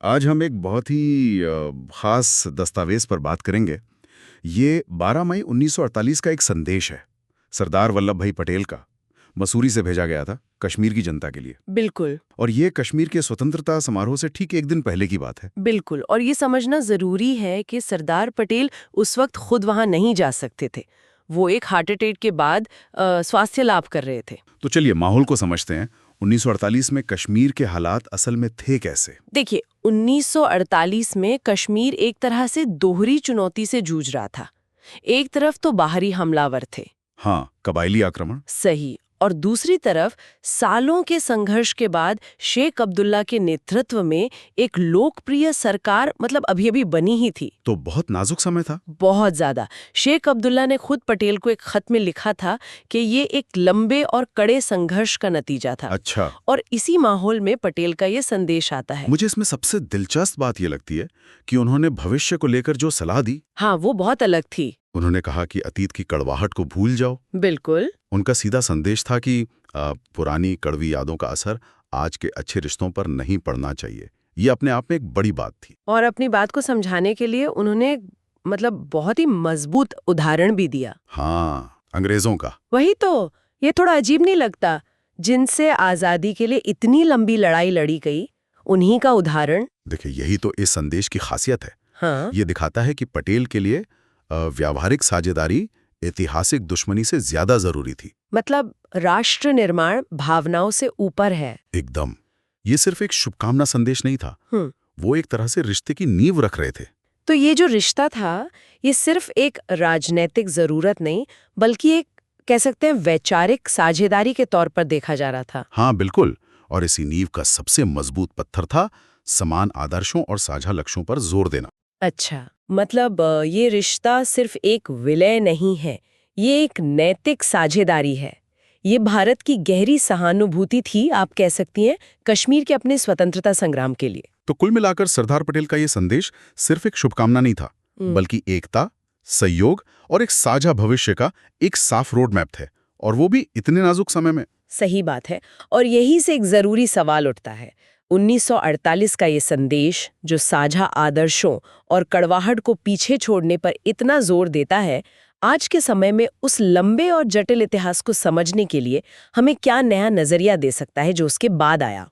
आज हम एक बहुत ही खास दस्तावेज पर बात करेंगे। ये 12 मई 1948 का एक संदेश है, सरदार वल्लभ भाई पटेल का। मसूरी से भेजा गया था कश्मीर की जनता के लिए। बिल्कुल। और ये कश्मीर के स्वतंत्रता समारोह से ठीक एक दिन पहले की बात है। बिल्कुल, और ये समझना जरूरी है कि सरदार पटेल उस वक्त खुद वहां नहीं जा सकते थे। वो एक हार्ट अटैक के बाद स्वास्थ्य लाभ कर रहे थे। तो चलिए माहौल को समझते हैं। 1948 में कश्मीर के हालात असल में थे कैसे? देखिए, 1948 में कश्मीर एक तरह से दोहरी चुनौती से जूझ रहा था। एक तरफ तो बाहरी हमलावर थे, हाँ, कबायली आक्रमण। सही, और दूसरी तरफ सालों के संघर्ष के बाद शेख अब्दुल्ला के नेतृत्व में एक लोकप्रिय सरकार अभी अभी बनी ही थी। तो बहुत नाजुक समय था। बहुत ज्यादा। शेख अब्दुल्ला ने खुद पटेल को एक खत में लिखा था कि ये एक लंबे और कड़े संघर्ष का नतीजा था। अच्छा। और इसी माहौल में पटेल का ये संदेश आता है। मुझे इसमें सबसे दिलचस्प बात ये लगती है कि उन्होंने भविष्य को लेकर जो सलाह दी, हाँ, वो बहुत अलग थी। उन्होंने कहा कि अतीत की कड़वाहट को भूल जाओ। बिल्कुल। उनका सीधा संदेश था कि पुरानी कड़वी यादों का असर आज के अच्छे रिश्तों पर नहीं पड़ना चाहिए। ये अपने आप में एक बड़ी बात थी। और अपनी बात को समझाने के लिए उन्होंने बहुत ही मजबूत उदाहरण भी दिया। हाँ, अंग्रेजों का। वही तो, ये थोड़ा अजीब नहीं लगता? जिनसे आजादी के लिए इतनी लंबी लड़ाई लड़ी गई, उन्हीं का उदाहरण। देखिए, यही तो इस संदेश की खासियत है। हाँ। ये दिखाता है कि पटेल के लिए व्यावहारिक साझेदारी ऐतिहासिक दुश्मनी से ज्यादा जरूरी थी। राष्ट्र निर्माण भावनाओं से ऊपर है। एकदम। ये सिर्फ एक शुभकामना संदेश नहीं था, वो एक तरह से रिश्ते की नींव रख रहे थे। तो ये जो रिश्ता था, ये सिर्फ एक राजनीतिक जरूरत नहीं, बल्कि एक कह सकते हैं वैचारिक साझेदारी के तौर पर देखा जा रहा था। हाँ बिल्कुल। और इसी नींव का सबसे मजबूत पत्थर था समान आदर्शों और साझा लक्ष्यों पर जोर देना। अच्छा, ये रिश्ता सिर्फ एक विलय नहीं है, ये एक नैतिक साझेदारी है। ये भारत की गहरी सहानुभूति थी, आप कह सकती हैं, कश्मीर के अपने स्वतंत्रता संग्राम के लिए। तो कुल मिलाकर सरदार पटेल का ये संदेश सिर्फ एक शुभकामना नहीं था, बल्कि एकता, सहयोग और एक साझा भविष्य का एक साफ रोड मैप थे, और वो भी इतने नाजुक समय में। सही बात है। और यही से एक जरूरी सवाल उठता है। 1948 का ये संदेश, जो साझा आदर्शों और कड़वाहट को पीछे छोड़ने पर इतना जोर देता है, आज के समय में उस लंबे और जटिल इतिहास को समझने के लिए हमें क्या नया नजरिया दे सकता है जो उसके बाद आया?